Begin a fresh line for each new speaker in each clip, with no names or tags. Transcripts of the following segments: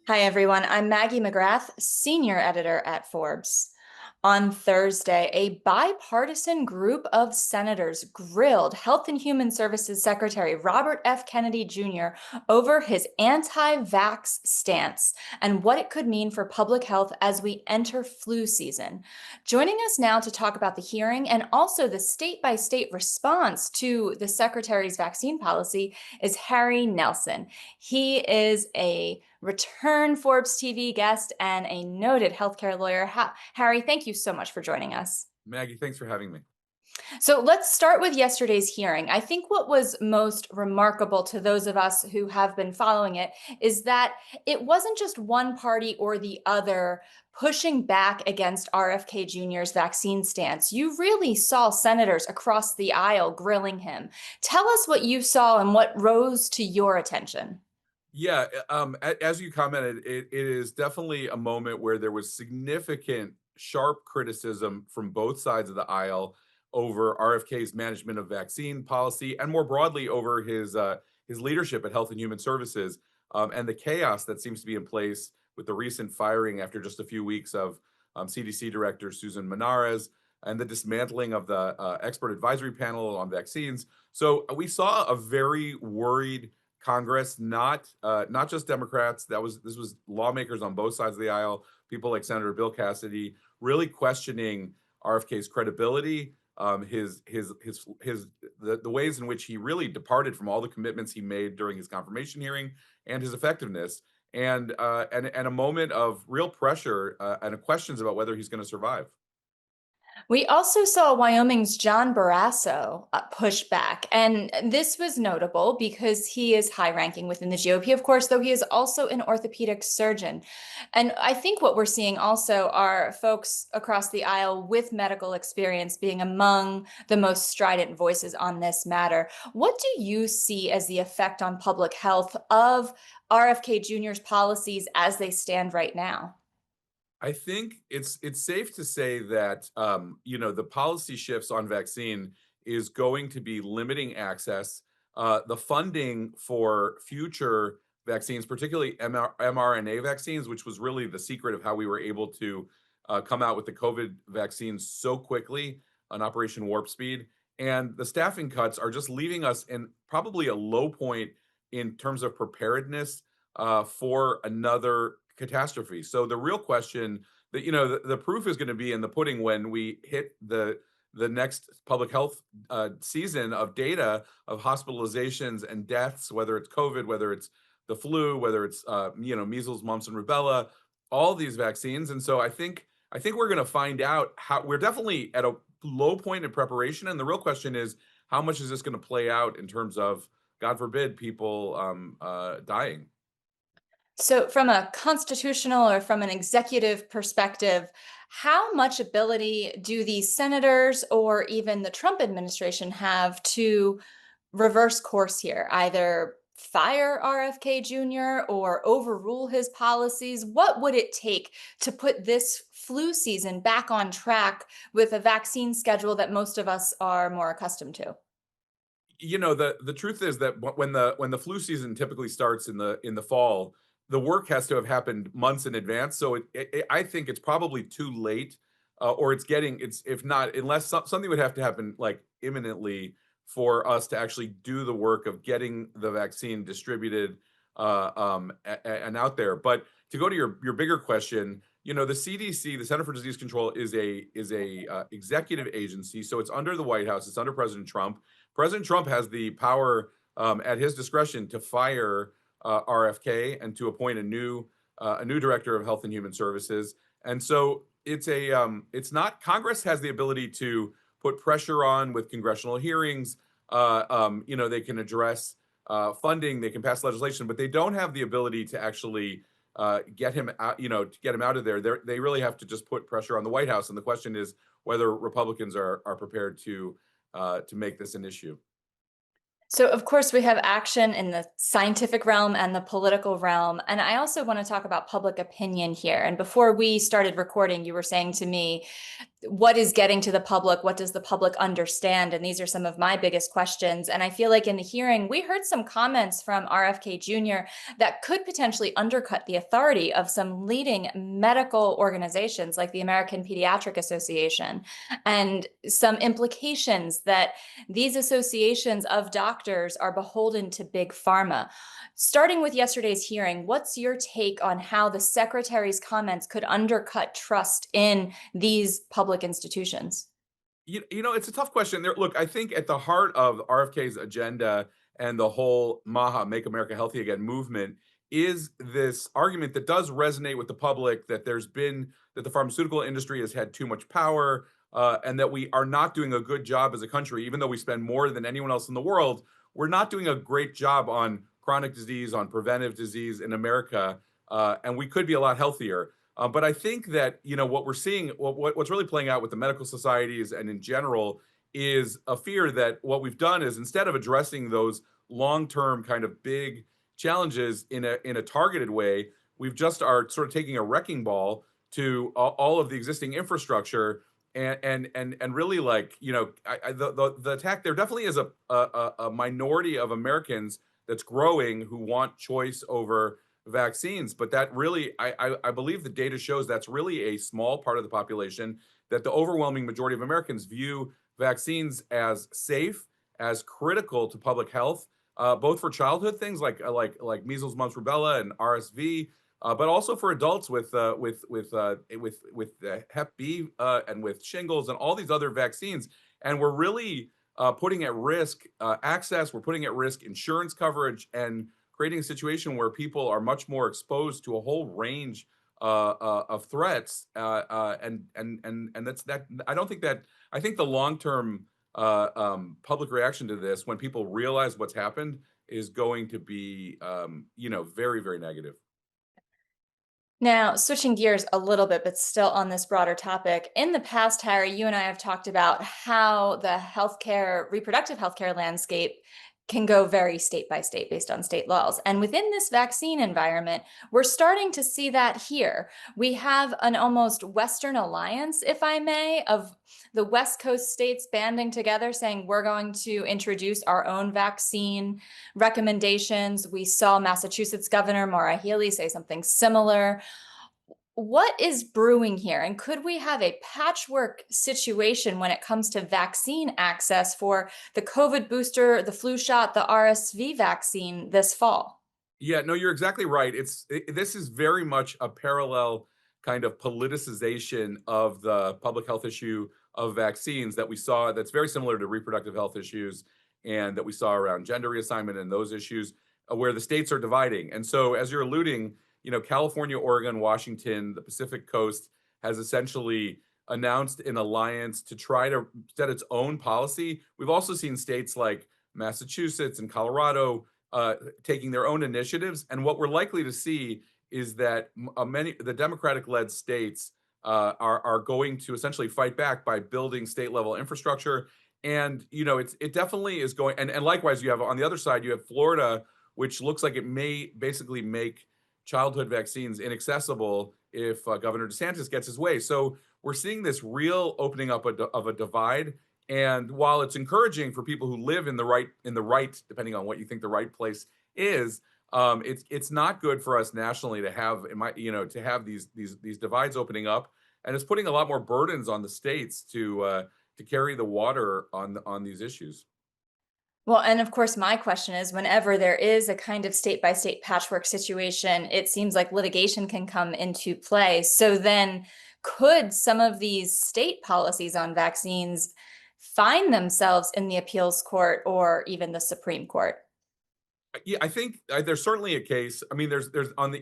Hi, everyone. I'm Maggie McGrath, senior editor at Forbes. On Thursday, a bipartisan group of senators grilled Health and Human Services Secretary Robert F. Kennedy Jr. over his anti-vax stance and what it could mean for public health as we enter flu season. Joining us now to talk about the hearing and also the state-by-state response to the secretary's vaccine policy is Harry Nelson. He is a return Forbes TV guest and a noted healthcare lawyer. Harry, thank you so much for joining us.
Maggie, thanks for having me.
So let's start with yesterday's hearing. I think what was most remarkable to those of us who have been following it is that it wasn't just one party or the other pushing back against RFK Jr.'s vaccine stance. You really saw senators across the aisle grilling him. Tell us what you saw and what rose to your attention.
Yeah, as you commented, it is definitely a moment where there was significant, sharp criticism from both sides of the aisle over RFK's management of vaccine policy, and more broadly over his leadership at Health and Human Services, and the chaos that seems to be in place with the recent firing after just a few weeks of CDC Director Susan Manares and the dismantling of the expert advisory panel on vaccines. So we saw a very worried Congress, not just Democrats. This was lawmakers on both sides of the aisle, people like Senator Bill Cassidy, really questioning RFK's credibility, the ways in which he really departed from all the commitments he made during his confirmation hearing, and his effectiveness, and a moment of real pressure and questions about whether he's going to survive.
We also saw Wyoming's John Barrasso push back. And this was notable because he is high ranking within the GOP, of course, though he is also an orthopedic surgeon. And I think what we're seeing also are folks across the aisle with medical experience being among the most strident voices on this matter. What do you see as the effect on public health of RFK Jr.'s policies as they stand right now?
I think it's safe to say that the policy shifts on vaccine is going to be limiting access. The funding for future vaccines, particularly mRNA vaccines, which was really the secret of how we were able to come out with the COVID vaccines so quickly on Operation Warp Speed. And the staffing cuts are just leaving us in probably a low point in terms of preparedness for another catastrophe. So the real question that the proof is going to be in the pudding when we hit the next public health season of data of hospitalizations and deaths, whether it's COVID, whether it's the flu, whether it's measles, mumps, and rubella, all these vaccines. And so I think we're going to find out how we're definitely at a low point in preparation. And the real question is, how much is this going to play out in terms of, God forbid, people dying?
So, from a constitutional or from an executive perspective, how much ability do these senators or even the Trump administration have to reverse course here? Either fire RFK Jr. or overrule his policies? What would it take to put this flu season back on track with a vaccine schedule that most of us are more accustomed to?
The truth is that when the flu season typically starts in the fall, the work has to have happened months in advance. So I think it's probably too late, or it's if not, unless something would have to happen like imminently for us to actually do the work of getting the vaccine distributed and out there. But to go to your bigger question, the CDC, the Center for Disease Control, is a executive agency, so it's under the White House. It's under President Trump. President Trump has the power at his discretion to fire RFK and to appoint a new director of Health and Human Services. And so it's not Congress has the ability to put pressure on with congressional hearings. They can address funding, they can pass legislation, but they don't have the ability to actually get him out. To get him out of there. They really have to just put pressure on the White House. And the question is whether Republicans are prepared to make this an issue.
So, of course, we have action in the scientific realm and the political realm. And I also want to talk about public opinion here. And before we started recording, you were saying to me, what is getting to the public? What does the public understand? And these are some of my biggest questions. And I feel like in the hearing, we heard some comments from RFK Jr. that could potentially undercut the authority of some leading medical organizations like the American Pediatric Association, and some implications that these associations of doctors are beholden to big pharma. Starting with yesterday's hearing, what's your take on how the secretary's comments could undercut trust in these public institutions?
It's a tough question. Look, I think at the heart of RFK's agenda and the whole MAHA, Make America Healthy Again movement, is this argument that does resonate with the public that that the pharmaceutical industry has had too much power, and that we are not doing a good job as a country, even though we spend more than anyone else in the world. We're not doing a great job on chronic disease, on preventive disease in America, and we could be a lot healthier. But I think that what we're seeing, what's really playing out with the medical societies and in general, is a fear that what we've done is, instead of addressing those long-term kind of big challenges in a targeted way, we've just are sort of taking a wrecking ball to all of the existing infrastructure, and really, like, the attack. There definitely is a minority of Americans that's growing who want choice over vaccines, but that really, I believe the data shows that's really a small part of the population, that the overwhelming majority of Americans view vaccines as safe, as critical to public health, both for childhood things like measles, mumps, rubella, and RSV, but also for adults with Hep B, and with shingles and all these other vaccines. And we're really putting at risk access. We're putting at risk insurance coverage, and creating a situation where people are much more exposed to a whole range of threats. And that's that. I don't think that. I think the long term public reaction to this, when people realize what's happened, is going to be very, very negative.
Now, switching gears a little bit, but still on this broader topic. In the past, Harry, you and I have talked about how the reproductive healthcare landscape can go very state by state based on state laws. And within this vaccine environment, we're starting to see that here. We have an almost Western alliance, if I may, of the West Coast states banding together saying we're going to introduce our own vaccine recommendations. We saw Massachusetts Governor Maura Healey say something similar. What is brewing here? And could we have a patchwork situation when it comes to vaccine access for the COVID booster, the flu shot, the RSV vaccine this fall?
Yeah, no, you're exactly right. This is very much a parallel kind of politicization of the public health issue of vaccines that we saw, that's very similar to reproductive health issues, and that we saw around gender reassignment and those issues, where the states are dividing. And so, as you're alluding, California, Oregon, Washington, the Pacific Coast has essentially announced an alliance to try to set its own policy. We've also seen states like Massachusetts and Colorado taking their own initiatives. And what we're likely to see is that many the Democratic-led states are going to essentially fight back by building state-level infrastructure. And it definitely is going. And likewise, you have on the other side, you have Florida, which looks like it may basically make childhood vaccines inaccessible if Governor DeSantis gets his way. So we're seeing this real opening up of a divide. And while it's encouraging for people who live in the right, depending on what you think the right place is, it's not good for us nationally to have to have these divides opening up, and it's putting a lot more burdens on the states to carry the water on these issues.
Well, and of course, my question is, whenever there is a kind of state by state patchwork situation, it seems like litigation can come into play. So then, could some of these state policies on vaccines find themselves in the appeals court or even the Supreme Court?
Yeah, I think there's certainly a case. I mean, there's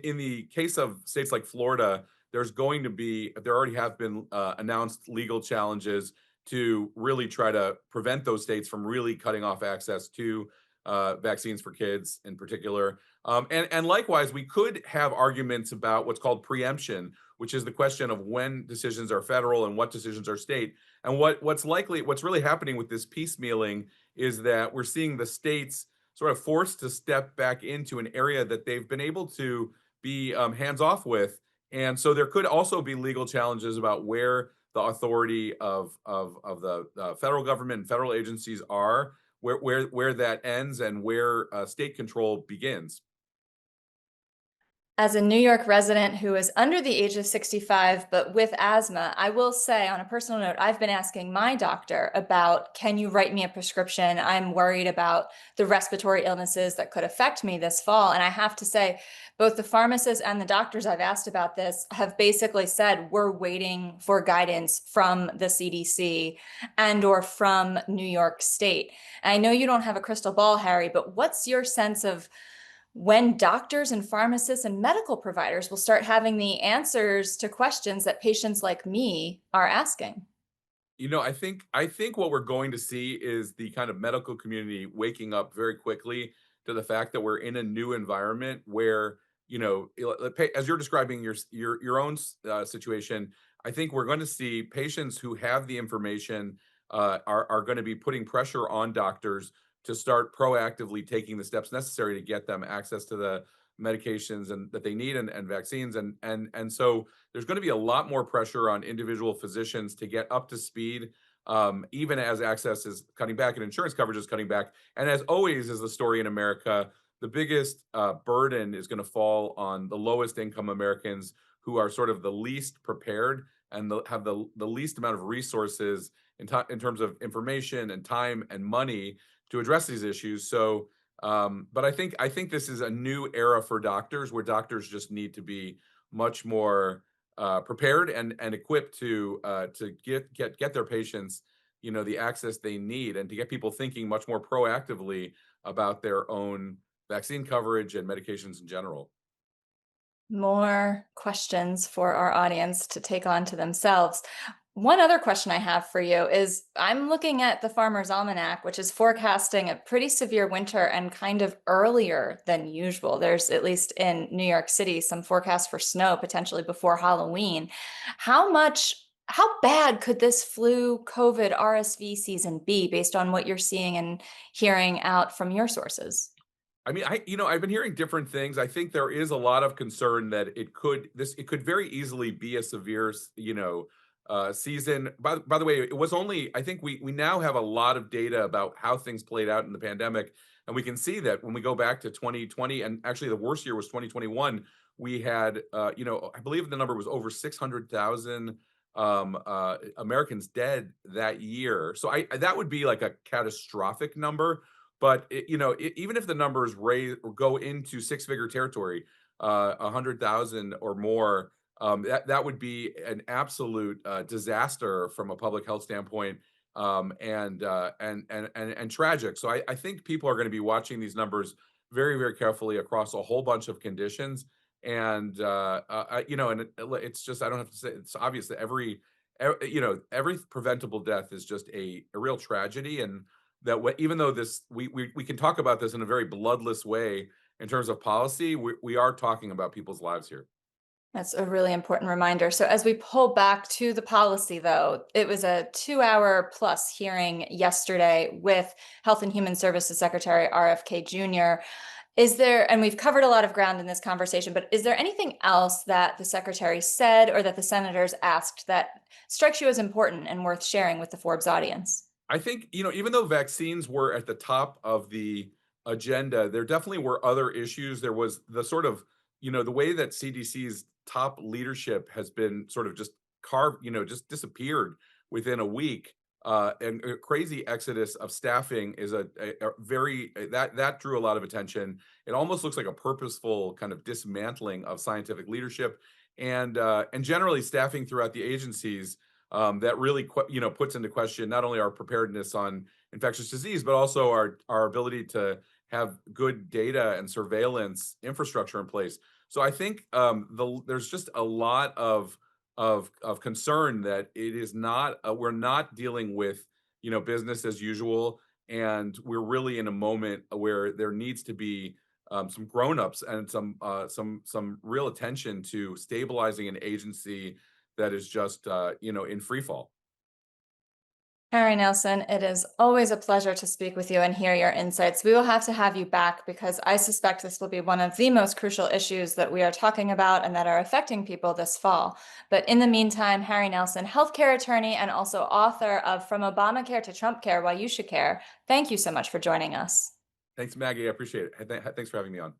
in the case of states like Florida, there already have been announced legal challenges to really try to prevent those states from really cutting off access to vaccines for kids in particular. And likewise, we could have arguments about what's called preemption, which is the question of when decisions are federal and what decisions are state. And what's really happening with this piecemealing is that we're seeing the states sort of forced to step back into an area that they've been able to be hands off with. And so there could also be legal challenges about where the authority of the federal government and federal agencies are, where that ends and where state control begins.
As a New York resident who is under the age of 65, but with asthma, I will say on a personal note, I've been asking my doctor about, can you write me a prescription? I'm worried about the respiratory illnesses that could affect me this fall. And I have to say, both the pharmacists and the doctors I've asked about this have basically said, we're waiting for guidance from the CDC and or from New York State. And I know you don't have a crystal ball, Harry, but what's your sense of when doctors and pharmacists and medical providers will start having the answers to questions that patients like me are asking?
I think what we're going to see is the kind of medical community waking up very quickly to the fact that we're in a new environment where, as you're describing your own situation. I think we're going to see patients who have the information are going to be putting pressure on doctors to start proactively taking the steps necessary to get them access to the medications and that they need and vaccines and so there's going to be a lot more pressure on individual physicians to get up to speed, even as access is cutting back and insurance coverage is cutting back. And as always is the story in America, the biggest burden is going to fall on the lowest income Americans who are sort of the least prepared and have the least amount of resources in terms of information and time and money to address these issues. So, but I think this is a new era for doctors where doctors just need to be much more prepared and equipped to get their patients, the access they need, and to get people thinking much more proactively about their own vaccine coverage and medications in general.
More questions for our audience to take on to themselves. One other question I have for you is I'm looking at the Farmer's Almanac, which is forecasting a pretty severe winter and kind of earlier than usual. There's, at least in New York City, some forecasts for snow potentially before Halloween. How bad could this flu, COVID, RSV season be based on what you're seeing and hearing out from your sources?
I mean, I've been hearing different things. I think there is a lot of concern that it could very easily be a severe, season. By the way, it was only, I think we now have a lot of data about how things played out in the pandemic, and we can see that when we go back to 2020, and actually the worst year was 2021. We had, I believe the number was over 600,000 Americans dead that year. So that would be like a catastrophic number. But even if the numbers raise or go into six-figure territory, 100,000 or more, that would be an absolute disaster from a public health standpoint, and tragic. So I think people are going to be watching these numbers very, very carefully across a whole bunch of conditions. And it's just, I don't have to say, it's obvious that every preventable death is just a real tragedy. And that even though we can talk about this in a very bloodless way in terms of policy, we are talking about people's lives here.
That's a really important reminder. So, as we pull back to the policy, though, it was a 2 hour plus hearing yesterday with Health and Human Services Secretary RFK Jr. Is there, and we've covered a lot of ground in this conversation, but is there anything else that the secretary said or that the senators asked that strikes you as important and worth sharing with the Forbes audience?
I think, even though vaccines were at the top of the agenda, there definitely were other issues. There was the sort of, the way that CDC's top leadership has been sort of just carved, just disappeared within a week. And a crazy exodus of staffing is a very that drew a lot of attention. It almost looks like a purposeful kind of dismantling of scientific leadership and generally staffing throughout the agencies, that really puts into question not only our preparedness on infectious disease, but also our ability to have good data and surveillance infrastructure in place. So I think there's just a lot of concern that it is not we're not dealing with business as usual, and we're really in a moment where there needs to be some grown-ups and some real attention to stabilizing an agency that is just in free fall.
Harry Nelson, it is always a pleasure to speak with you and hear your insights. We will have to have you back because I suspect this will be one of the most crucial issues that we are talking about and that are affecting people this fall. But in the meantime, Harry Nelson, healthcare attorney and also author of From Obamacare to Trump Care, Why You Should Care, thank you so much for joining us.
Thanks, Maggie. I appreciate it. Thanks for having me on.